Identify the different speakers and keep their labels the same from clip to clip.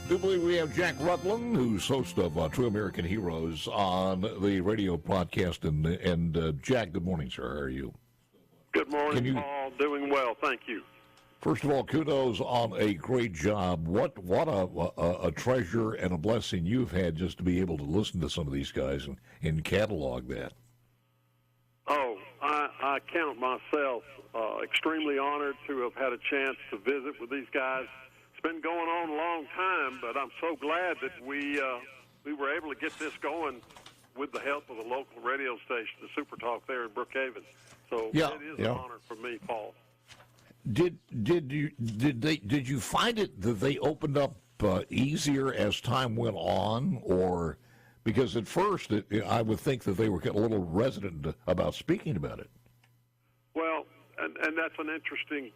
Speaker 1: I do believe we have Jack Rutland, who's host of True American Heroes on the radio podcast. And Jack, good morning, sir. How are you?
Speaker 2: Good morning, Paul. Doing well, thank you.
Speaker 1: First of all, kudos on a great job. What a treasure and a blessing you've had just to be able to listen to some of these guys and catalog that.
Speaker 2: Oh, I count myself extremely honored to have had a chance to visit with these guys. It's been going on a long time, but I'm so glad that we were able to get this going with the help of the local radio station, the SuperTalk there in Brookhaven. So it is an honor for me, Paul.
Speaker 1: Did you find it that they opened up easier as time went on, or because at first I would think that they were a little reticent about speaking about it?
Speaker 2: Well, and that's an interesting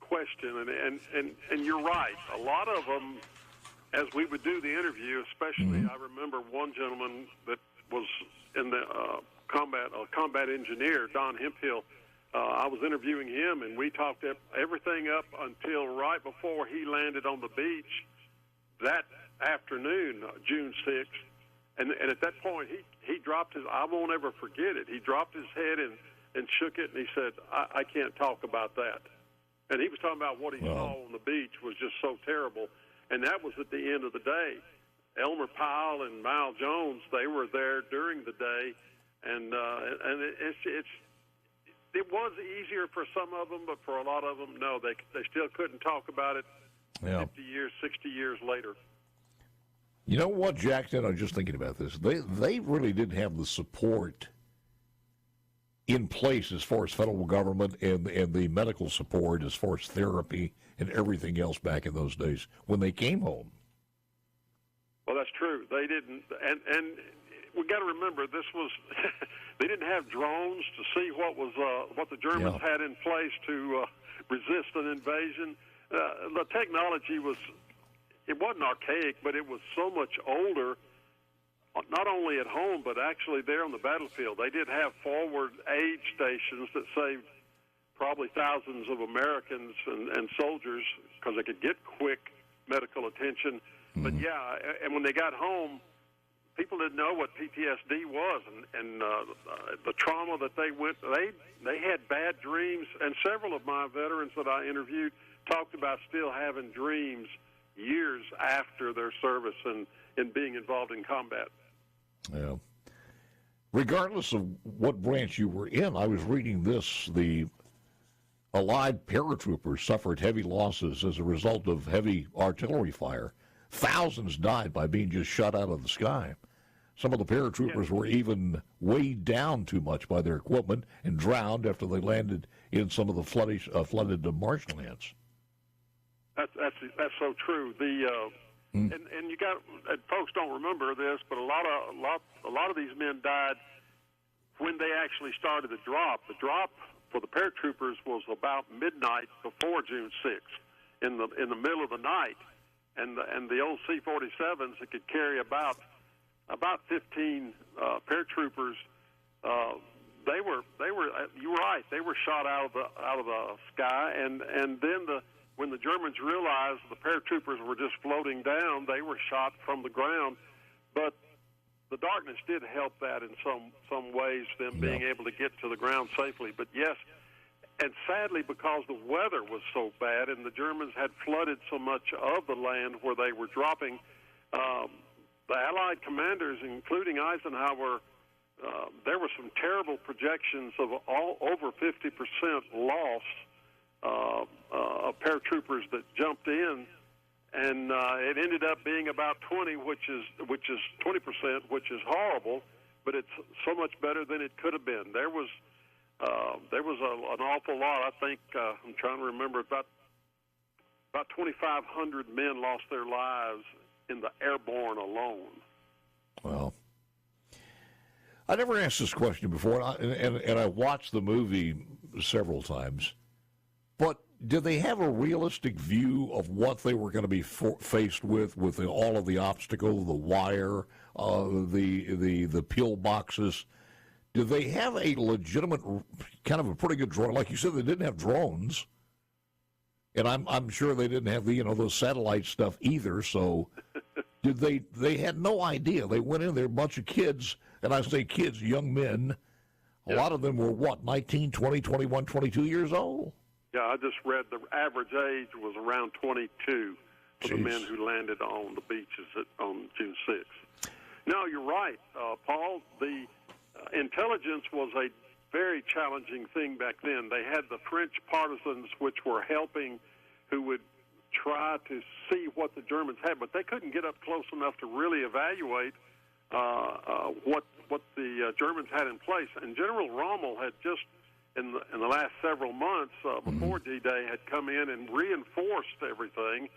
Speaker 2: question, and you're right. A lot of them, as we would do the interview, especially, I remember one gentleman that was in the combat engineer, Don Hemphill. I was interviewing him, and we talked everything up until right before he landed on the beach that afternoon, June 6th. And at that point, he dropped his, I won't ever forget it, he dropped his head and shook it, and he said, I can't talk about that. And he was talking about what he saw on the beach was just so terrible. And that was at the end of the day. Elmer Powell and Mal Jones, they were there during the day, and it was easier for some of them, but for a lot of them, no, they still couldn't talk about it 50 years, 60 years later.
Speaker 1: You know what, Jack, I was just thinking about this. They really didn't have the support in place as far as federal government and the medical support as far as therapy and everything else back in those days when they came home.
Speaker 2: Well, that's true. They didn't, and we got to remember this was they didn't have drones to see what the Germans had in place to resist an invasion. The technology wasn't archaic, but it was so much older. Not only at home, but actually there on the battlefield. They did have forward aid stations that saved probably thousands of Americans and soldiers because they could get quick medical attention. Mm-hmm. But and when they got home, people didn't know what PTSD was, and the trauma that they went. They had bad dreams, and several of my veterans that I interviewed talked about still having dreams years after their service and being involved in combat.
Speaker 1: Yeah. Regardless of what branch you were in, I was reading this, the Allied paratroopers suffered heavy losses as a result of heavy artillery fire. Thousands died by being just shot out of the sky. Some of the paratroopers were even weighed down too much by their equipment and drowned after they landed in some of the flooded marshlands.
Speaker 2: That's so true. And you got, and folks don't remember this, but a lot of these men died when they actually started the drop. The drop for the paratroopers was about midnight before June 6th, in the middle of the night, and the old C-47s that could carry about 15 paratroopers. They were you're right. They were shot out of the sky, and then when the Germans realized the paratroopers were just floating down, they were shot from the ground. But the darkness did help that in some ways, them being able to get to the ground safely. But yes, and sadly, because the weather was so bad and the Germans had flooded so much of the land where they were dropping, the Allied commanders, including Eisenhower, there were some terrible projections of over 50% loss of paratroopers that jumped in, and it ended up being about 20, which is 20%, which is horrible, but it's so much better than it could have been. There was an awful lot. I think I'm trying to remember about 2,500 men lost their lives in the airborne alone.
Speaker 1: Well, I never asked this question before, and I watched the movie several times. But did they have a realistic view of what they were going to be faced with all of the obstacles, the wire, the pillboxes? Did they have a legitimate, kind of a pretty good drone? Like you said, they didn't have drones. And I'm sure they didn't have the those satellite stuff either. So they had no idea. They went in there, a bunch of kids, and I say kids, young men. A lot of them were 19, 20, 21, 22 years old.
Speaker 2: Yeah, I just read the average age was around 22 for the men who landed on the beaches on June 6th. No, you're right, Paul. The intelligence was a very challenging thing back then. They had the French partisans, which were helping, who would try to see what the Germans had, but they couldn't get up close enough to really evaluate what the Germans had in place. And General Rommel had just, in the last several months before D-Day, had come in and reinforced everything.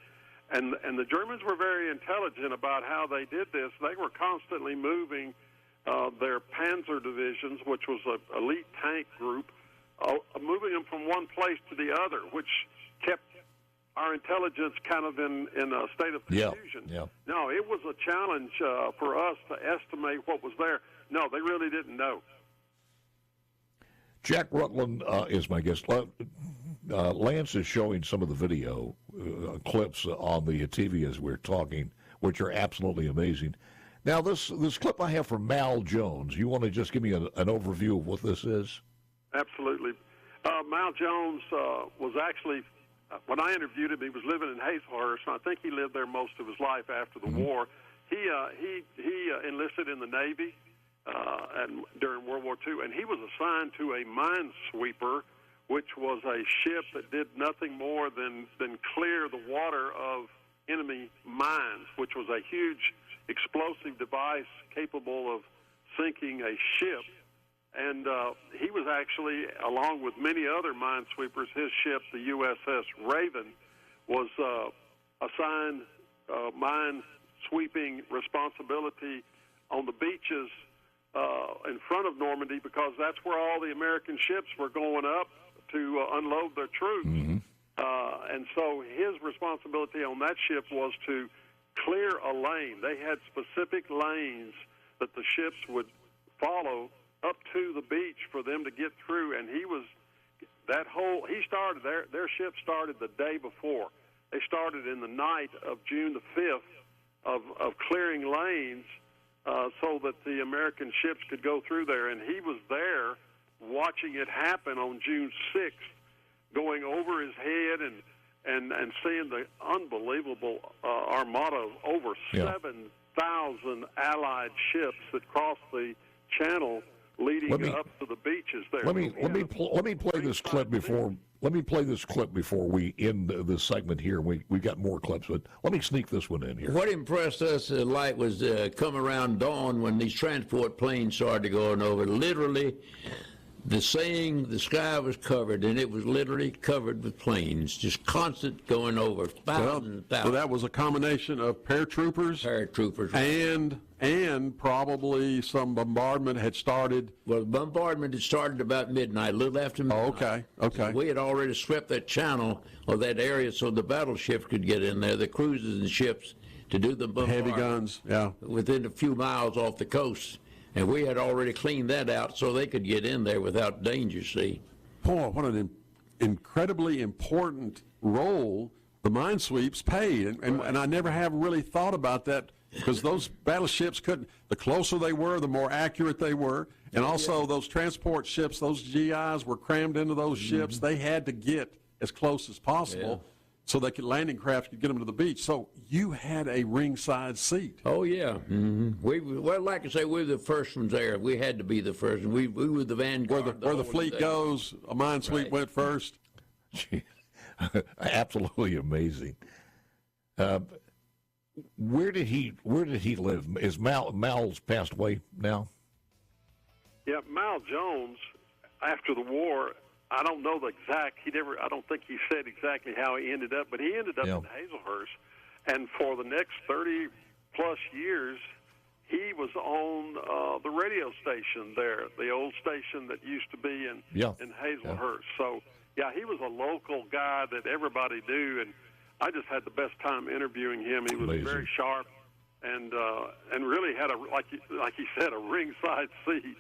Speaker 2: And the Germans were very intelligent about how they did this. They were constantly moving their Panzer divisions, which was an elite tank group, moving them from one place to the other, which kept our intelligence kind of in a state of confusion.
Speaker 1: Yeah.
Speaker 2: No, it was a challenge for us to estimate what was there. No, they really didn't know.
Speaker 1: Jack Rutland is my guest. Lance is showing some of the video clips on the TV as we're talking, which are absolutely amazing. Now, this clip I have from Mal Jones, you want to just give me an overview of what this is?
Speaker 2: Absolutely. Mal Jones was actually, when I interviewed him, he was living in Hazelhurst, and I think he lived there most of his life after the war. He enlisted in the Navy and during World War II, and he was assigned to a minesweeper, which was a ship that did nothing more than clear the water of enemy mines, which was a huge explosive device capable of sinking a ship. And he was actually, along with many other minesweepers, his ship, the USS Raven, was assigned mine sweeping responsibility on the beaches in front of Normandy, because that's where all the American ships were going up to unload their troops. And so his responsibility on that ship was to clear a lane. They had specific lanes that the ships would follow up to the beach for them to get through, and he started their ship started the day before. They started in the night of June the 5th of clearing lanes so that the American ships could go through there, and he was there watching it happen on June 6th, going over his head and seeing the unbelievable armada, over 7,000 Allied ships that crossed the channel leading up to the beaches there.
Speaker 1: Let me play this clip before. Let me play this clip before we end this segment here. We've got more clips, but let me sneak this one in here.
Speaker 3: What impressed us light was come around dawn when these transport planes started going over. Literally, the sky was covered, and it was literally covered with planes, just constant going over, thousands and thousands.
Speaker 4: So that was a combination of paratroopers, and probably some bombardment had started.
Speaker 3: Well, the bombardment had started about midnight, a little after midnight.
Speaker 4: Oh, okay.
Speaker 3: So we had already swept that channel or that area so the battleships could get in there, the cruisers and ships, to do the bombardment.
Speaker 4: Heavy guns, yeah.
Speaker 3: Within a few miles off the coast. And we had already cleaned that out so they could get in there without danger, see.
Speaker 4: Boy, what an incredibly important role the mine sweeps played. And I never have really thought about that, because those battleships couldn't, the closer they were, the more accurate they were. And also those transport ships, those GIs were crammed into those ships. They had to get as close as possible so they could, landing craft could get them to the beach. So you had a ringside seat.
Speaker 3: Oh, yeah. Well, like I say, we were the first ones there. We had to be the first. We were the vanguard.
Speaker 4: Where the fleet goes, a mine sweep went first.
Speaker 1: Absolutely amazing. Where did he live? Is Mal's passed away now?
Speaker 2: Yeah, Mal Jones, after the war, I don't know the exact. I don't think he said exactly how he ended up, but he ended up in Hazelhurst, and for the next 30-plus years, he was on the radio station there, the old station that used to be in Hazelhurst. So, he was a local guy that everybody knew, and I just had the best time interviewing him. He was very sharp, and really had like he said, a ringside seat.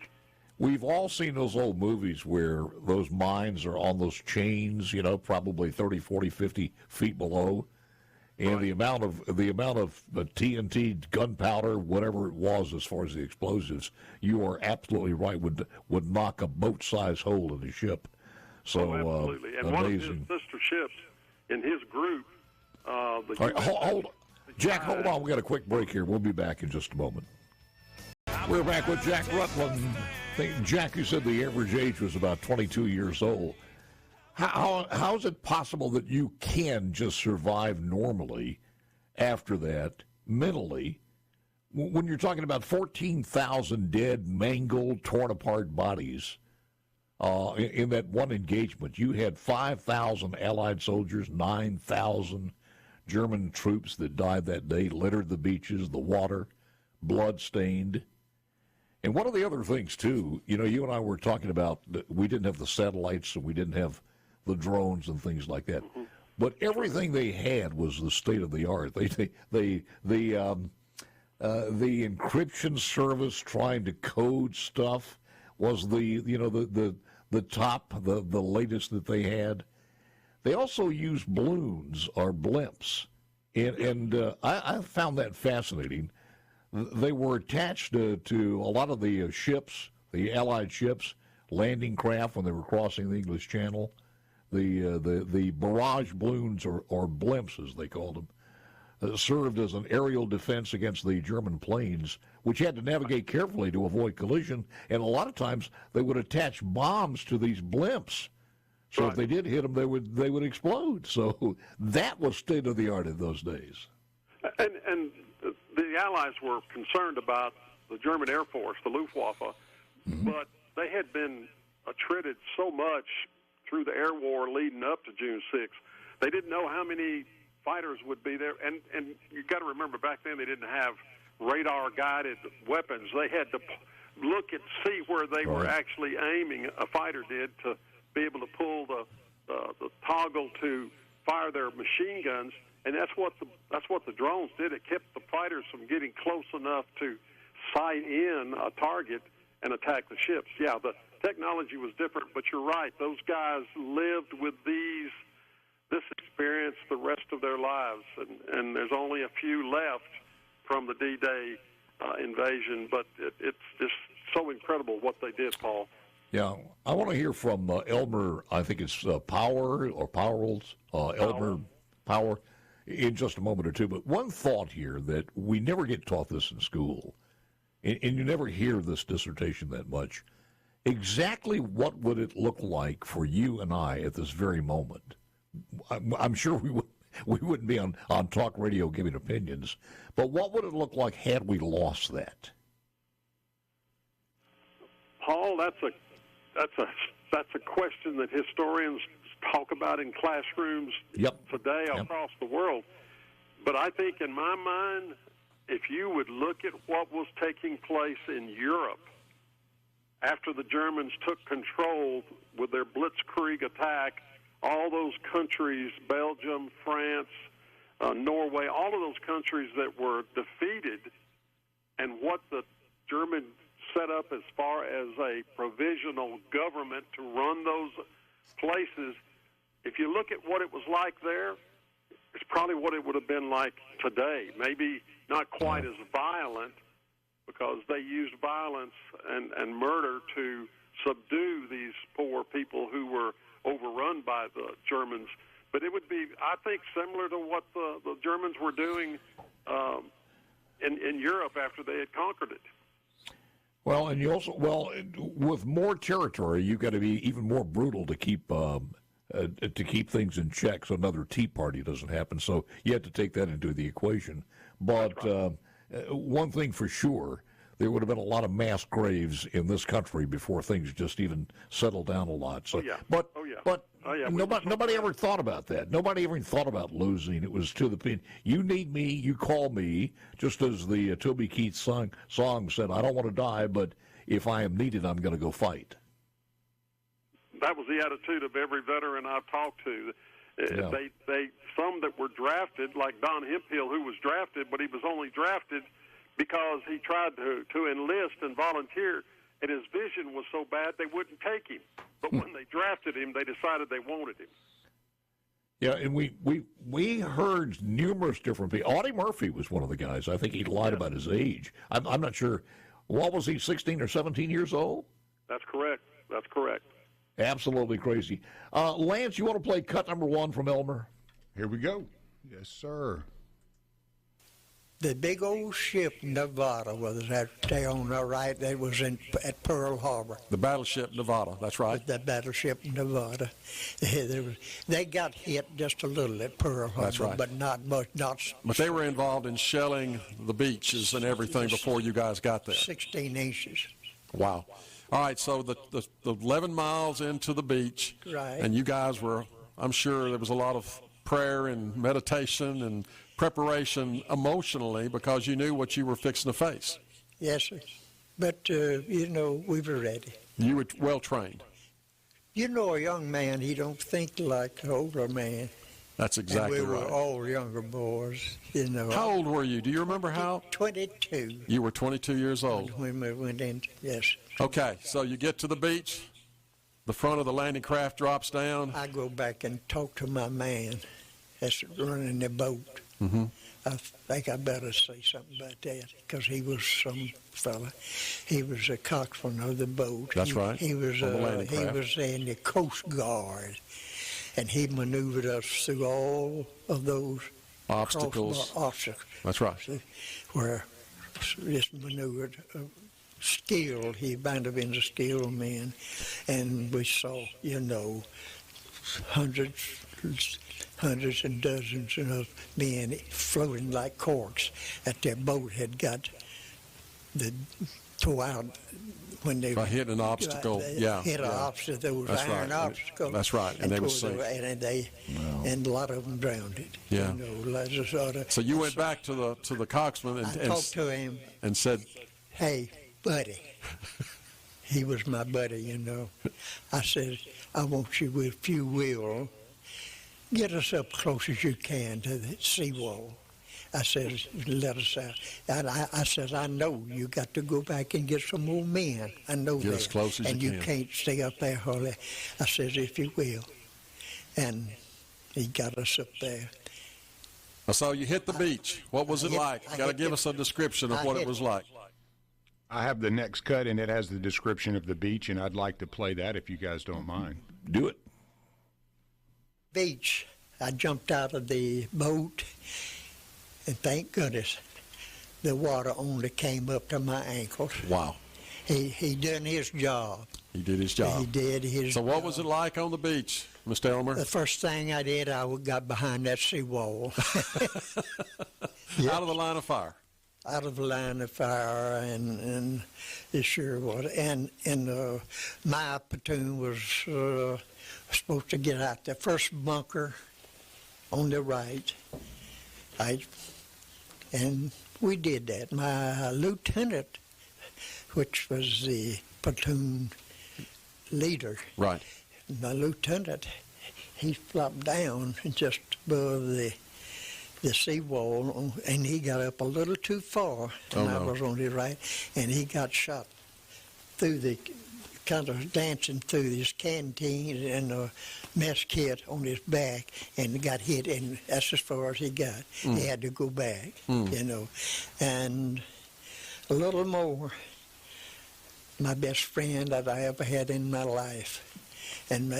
Speaker 1: We've all seen those old movies where those mines are on those chains, probably 30, 40, 50 feet below. And the amount of TNT, gunpowder, whatever it was as far as the explosives, you are absolutely right, would knock a boat-sized hole in the ship. So
Speaker 2: absolutely. And
Speaker 1: amazing.
Speaker 2: One of his sister ships in his group.
Speaker 1: All right, hold Jack, hold on. We got a quick break here. We'll be back in just a moment. We're back with Jack Rutland. Jack, you said the average age was about 22 years old. How is it possible that you can just survive normally after that, mentally, when you're talking about 14,000 dead, mangled, torn apart bodies in that one engagement? You had 5,000 Allied soldiers, 9,000 German troops that died that day, littered the beaches, the water, blood-stained. And one of the other things, too, you and I were talking about, we didn't have the satellites and we didn't have the drones and things like that. Mm-hmm. But everything they had was the state of the art. The encryption service trying to code stuff was the top, the latest that they had. They also used balloons or blimps, and I found that fascinating. They were attached to a lot of the ships, the Allied ships, landing craft when they were crossing the English Channel. The barrage balloons or blimps, as they called them, served as an aerial defense against the German planes, which had to navigate carefully to avoid collision. And a lot of times they would attach bombs to these blimps, so if they did hit them, they would explode. So that was state of the art in those days.
Speaker 2: And the Allies were concerned about the German Air Force, the Luftwaffe, but they had been attrited so much through the air war leading up to June 6th. They didn't know how many fighters would be there. And you've got to remember, back then they didn't have radar-guided weapons. They had to look and see where they were actually aiming, a fighter did, to be able to pull the toggle to fire their machine guns. And that's what the drones did. It kept the fighters from getting close enough to sight in a target and attack the ships. Yeah, the technology was different, but you're right. Those guys lived with this experience the rest of their lives, and there's only a few left from the D-Day invasion, but it's just so incredible what they did, Paul.
Speaker 1: Yeah, I want to hear from Elmer, I think it's Power or Powers, Elmer Power, in just a moment or two. But one thought here that we never get taught this in school, and you never hear this dissertation that much. Exactly what would it look like for you and I at this very moment? I'm sure we wouldn't be on talk radio giving opinions, but what would it look like had we lost that?
Speaker 2: Paul, that's a question that historians talk about in classrooms today across the world. But I think in my mind, if you would look at what was taking place in Europe after the Germans took control with their blitzkrieg attack, all those countries, Belgium, France, Norway, all of those countries that were defeated, and what the Germans set up as far as a provisional government to run those places, if you look at what it was like there, it's probably what it would have been like today. Maybe not quite as violent, because they used violence and murder to subdue these poor people who were overrun by the Germans. But it would be, I think, similar to what the Germans were doing in Europe after they had conquered it.
Speaker 1: Well, and you also, with more territory, you've got to be even more brutal to keep things in check, so another Tea Party doesn't happen. So you have to take that into the equation. But one thing for sure, there would have been a lot of mass graves in this country before things just even settled down a lot. So, but nobody ever thought about that. Nobody ever thought about losing. It was to the pin. You need me, you call me. Just as the Toby Keith song said, I don't want to die, but if I am needed, I'm going to go fight.
Speaker 2: That was the attitude of every veteran I've talked to. They some that were drafted, like Don Hemphill, who was drafted, but he was only drafted because he tried to enlist and volunteer, and his vision was so bad they wouldn't take him. But when they drafted him, they decided they wanted him.
Speaker 1: Yeah, and we heard numerous different people. Audie Murphy was one of the guys. I think he lied about his age. I'm not sure. What was he, 16 or 17 years old?
Speaker 2: That's correct. That's correct.
Speaker 1: Absolutely crazy. Lance, you want to play cut number 1 from Elmer?
Speaker 5: Here we go. Yes, sir.
Speaker 6: The big old ship Nevada was out there on the right. That was at Pearl Harbor.
Speaker 4: The battleship Nevada, that's right.
Speaker 6: The battleship Nevada. They got hit just a little at Pearl Harbor,
Speaker 4: That's right.
Speaker 6: but not much.
Speaker 4: But they were involved in shelling the beaches and everything before you guys got there.
Speaker 6: 16 inches.
Speaker 4: Wow. All right, so the 11 miles into the beach,
Speaker 6: Right.
Speaker 4: and you guys were, I'm sure there was a lot of prayer and meditation and preparation emotionally because you knew what you were fixing to face.
Speaker 6: Yes, sir. But, we were ready.
Speaker 4: You were well trained.
Speaker 6: You know, a young man, he don't think like an older man.
Speaker 4: That's exactly
Speaker 6: and we
Speaker 4: right.
Speaker 6: were all younger boys,
Speaker 4: How old were you? Do you remember how?
Speaker 6: 22.
Speaker 4: You were 22 years old.
Speaker 6: When we went in, yes.
Speaker 4: Okay, so you get to the beach, the front of the landing craft drops down.
Speaker 6: I go back and talk to my man that's running the boat.
Speaker 4: Mm-hmm.
Speaker 6: I think I better say something about that because he was some fella. He was a coxswain of the boat.
Speaker 4: That's right,
Speaker 6: He was
Speaker 4: on the landing
Speaker 6: he
Speaker 4: craft.
Speaker 6: was in the Coast Guard, and he maneuvered us through all of those
Speaker 4: Obstacles.
Speaker 6: obstacles.
Speaker 4: That's right.
Speaker 6: Where this maneuvered. Skill, he might have been a skilled man, and we saw, hundreds and dozens of men floating like corks that their boat had got tore out when they
Speaker 4: By hitting an obstacle,
Speaker 6: hit an obstacle. There was
Speaker 4: That's
Speaker 6: iron
Speaker 4: right.
Speaker 6: obstacle.
Speaker 4: That's right, and they were safe.
Speaker 6: And a lot of them drowned it.
Speaker 4: Yeah. So you went back to the coxswain
Speaker 6: I talked to him
Speaker 4: and said,
Speaker 6: "Hey, buddy." He was my buddy, I said, "I want you, if you will, get us up close as you can to the seawall." I said, "Let us out." And I said, "I know you got to go back and get some more men. I know
Speaker 4: Get
Speaker 6: that.
Speaker 4: as close as
Speaker 6: and
Speaker 4: you
Speaker 6: you
Speaker 4: can."
Speaker 6: can't stay up there, Holly." I said, "If you will." And he got us up there.
Speaker 4: so you hit the beach. What was it like?
Speaker 6: I
Speaker 4: Got to
Speaker 6: hit
Speaker 4: give
Speaker 6: the-
Speaker 4: us a description of what it was like.
Speaker 5: I have the next cut, and it has the description of the beach, and I'd like to play that if you guys don't mind.
Speaker 1: Do it.
Speaker 6: Beach. I jumped out of the boat, and thank goodness, the water only came up to my ankles.
Speaker 4: Wow.
Speaker 6: He done his job.
Speaker 4: He did his job.
Speaker 6: He did his
Speaker 4: So what
Speaker 6: job.
Speaker 4: was it like on the beach, Mr. Elmer?
Speaker 6: The first thing I did, I got behind that seawall.
Speaker 4: Out of the line of fire.
Speaker 6: Out of the line of fire, and it sure was. And my platoon was supposed to get out the first bunker on the right. And we did that. My lieutenant, which was the platoon leader,
Speaker 4: Right.
Speaker 6: my lieutenant, he flopped down just above the seawall, and he got up a little too far, and I was on his right, and he got shot through the, kind of dancing through his canteen and a mess kit on his back, and got hit, and that's as far as he got. He had to go back, and a little more. My best friend that I ever had in my life. And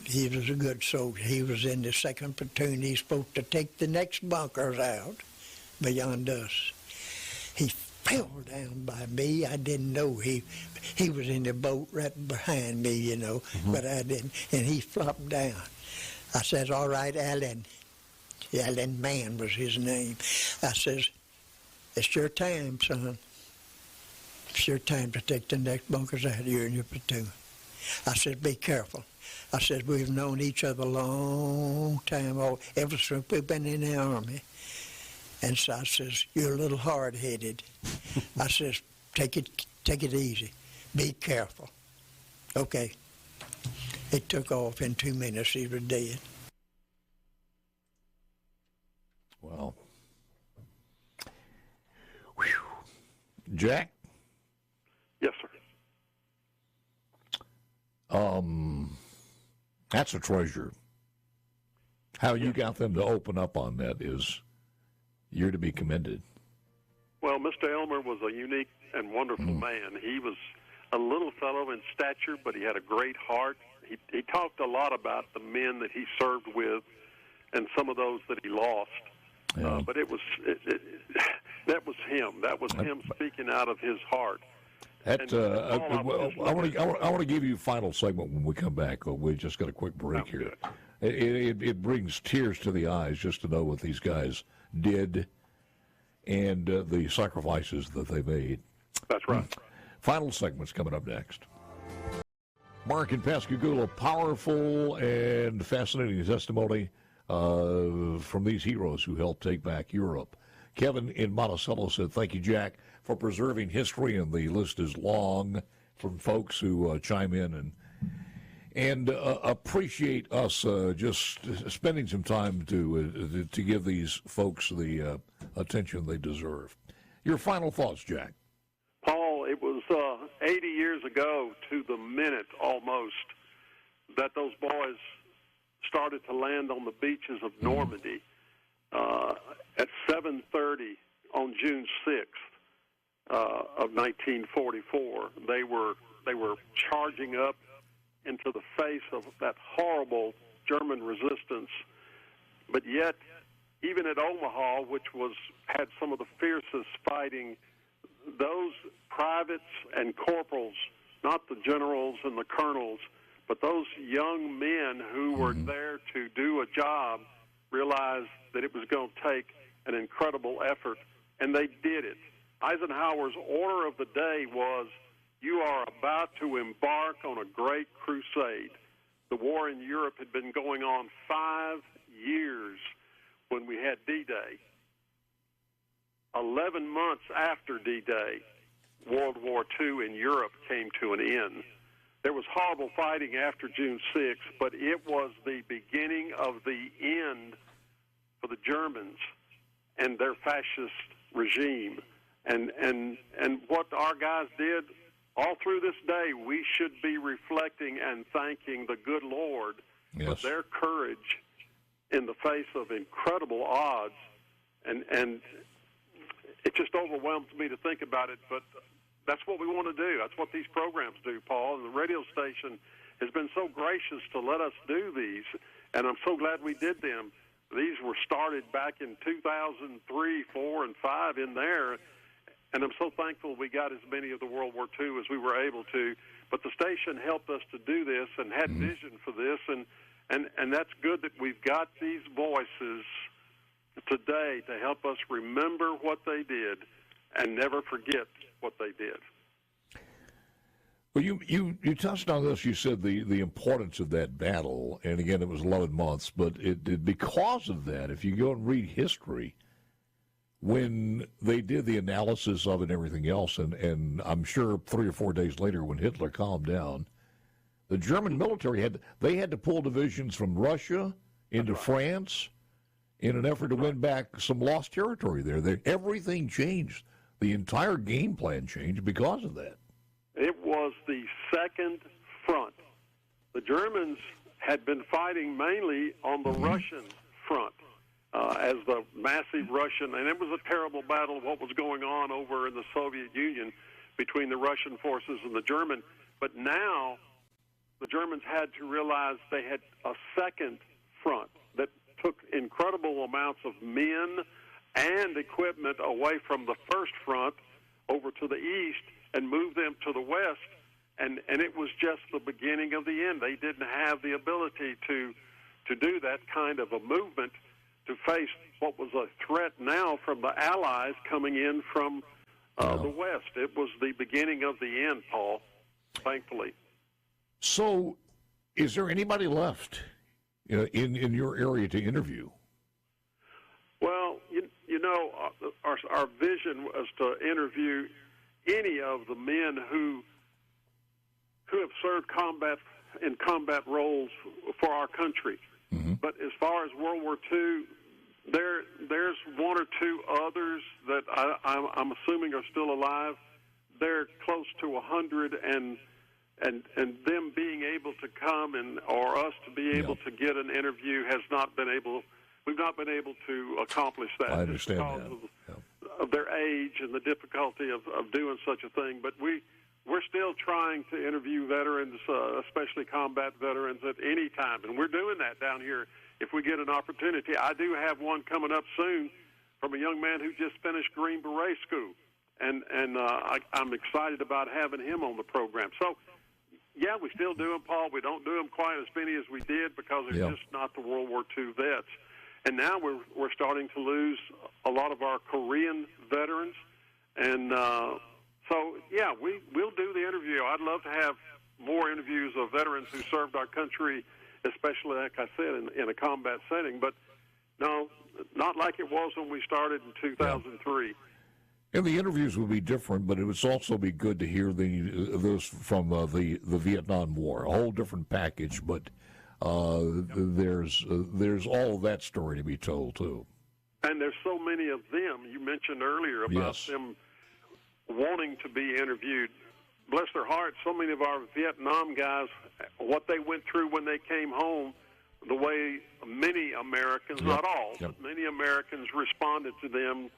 Speaker 6: he was a good soldier. He was in the 2nd platoon. He's supposed to take the next bunkers out beyond us. He fell down by me. I didn't know he was in the boat right behind me, but I didn't. And he flopped down. I said, "All right, Alan." Alan Mann was his name. I says, "It's your time, son. It's your time to take the next bunkers out. You're in your platoon." I said, "Be careful." I said, "We've known each other a long time, ever since we've been in the Army." And so I says, "You're a little hard-headed." I says, take it easy. Be careful." Okay. It took off in 2 minutes. He was dead.
Speaker 1: Wow. Whew. Jack?
Speaker 2: Yes, sir.
Speaker 1: That's a treasure. How you got them to open up on that is, you're to be commended.
Speaker 2: Well, Mr. Elmer was a unique and wonderful man. He was a little fellow in stature, but he had a great heart. He talked a lot about the men that he served with and some of those that he lost.
Speaker 1: Yeah.
Speaker 2: But that was him. That was him speaking out of his heart.
Speaker 1: I want to give you a final segment when we come back. We just got a quick break here. It brings tears to the eyes just to know what these guys did and the sacrifices that they made.
Speaker 2: That's right.
Speaker 1: Final segment's coming up next. Mark in Pascagoula, powerful and fascinating testimony from these heroes who helped take back Europe. Kevin in Monticello said, thank you, Jack, for preserving history, and the list is long from folks who chime in and appreciate us just spending some time to give these folks the attention they deserve. Your final thoughts, Jack?
Speaker 2: Paul, it was 80 years ago to the minute almost that those boys started to land on the beaches of Normandy at 7:30 on June 6th of 1944. They were charging up into the face of that horrible German resistance, but yet even at Omaha, which had some of the fiercest fighting, those privates and corporals, not the generals and the colonels, but those young men who were there to do a job, realized that it was going to take an incredible effort, and they did it. Eisenhower's order of the day was, you are about to embark on a great crusade. The war in Europe had been going on 5 years when we had D-Day. 11 months after D-Day, World War II in Europe came to an end. There was horrible fighting after June 6th, but it was the beginning of the end for the Germans and their fascist regime. And what our guys did all through this day, we should be reflecting and thanking the good Lord for their courage in the face of incredible odds. And it just overwhelms me to think about it, but that's what we want to do. That's what these programs do, Paul. And the radio station has been so gracious to let us do these, and I'm so glad we did them. These were started back in 2003, 4, and 5 in there, and I'm so thankful we got as many of the World War II as we were able to. But the station helped us to do this and had vision for this, and that's good that we've got these voices today to help us remember what they did and never forget what they did.
Speaker 1: Well, you touched on this. You said the importance of that battle, and again, it was 11 months. But it because of that, if you go and read history, when they did the analysis of it and everything else, and I'm sure 3 or 4 days later, when Hitler calmed down, the German military had to pull divisions from Russia into France in an effort to win back some lost territory there. Everything changed. The entire game plan changed because of that.
Speaker 2: It was the second front. The Germans had been fighting mainly on the Russian front as the massive Russian, and it was a terrible battle, what was going on over in the Soviet Union between the Russian forces and the German. But now the Germans had to realize they had a second front that took incredible amounts of men and equipment away from the first front over to the east and moved them to the west, and it was just the beginning of the end. They didn't have the ability to do that kind of a movement to face what was a threat now from the Allies coming in from the west. It was the beginning of the end, Paul, thankfully.
Speaker 1: So is there anybody left in your area to interview?
Speaker 2: Well, you know, our vision was to interview any of the men who have served in combat roles for our country. But as far as World War II, there's 1 or 2 others that I'm assuming are still alive. They're close to 100, and and them being able to come or us to be able to get an interview we've not been able to accomplish that.
Speaker 1: I understand
Speaker 2: because
Speaker 1: that.
Speaker 2: of their age and the difficulty of doing such a thing. But we're still trying to interview veterans, especially combat veterans, at any time, and we're doing that down here if we get an opportunity. I do have one coming up soon from a young man who just finished Green Beret School, and I'm excited about having him on the program. So, yeah, we still do them, Paul. We don't do them quite as many as we did because they're just not the World War II vets. And now we're starting to lose a lot of our Korean veterans, and so yeah, we'll do the interview. I'd love to have more interviews of veterans who served our country, especially, like I said, in a combat setting. But no, not like it was when we started in 2003.
Speaker 1: And the interviews would be different, but it would also be good to hear those from the Vietnam War, a whole different package. But there's all of that story to be told too. And
Speaker 2: there's so many of them. You mentioned earlier about them wanting to be interviewed. Bless their hearts, so many of our Vietnam guys, what they went through when they came home, the way many Americans, not all, but many Americans responded to them.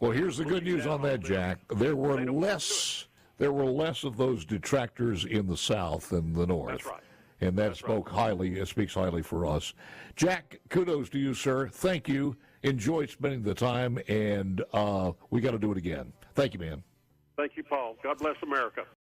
Speaker 1: Well, here's the good news on that, Jack. There were less of those detractors in the South than the North.
Speaker 2: That's right.
Speaker 1: And that speaks highly for us. Jack, kudos to you, sir. Thank you. Enjoyed spending the time, and we got to do it again. Thank you, man.
Speaker 2: Thank you, Paul. God bless America.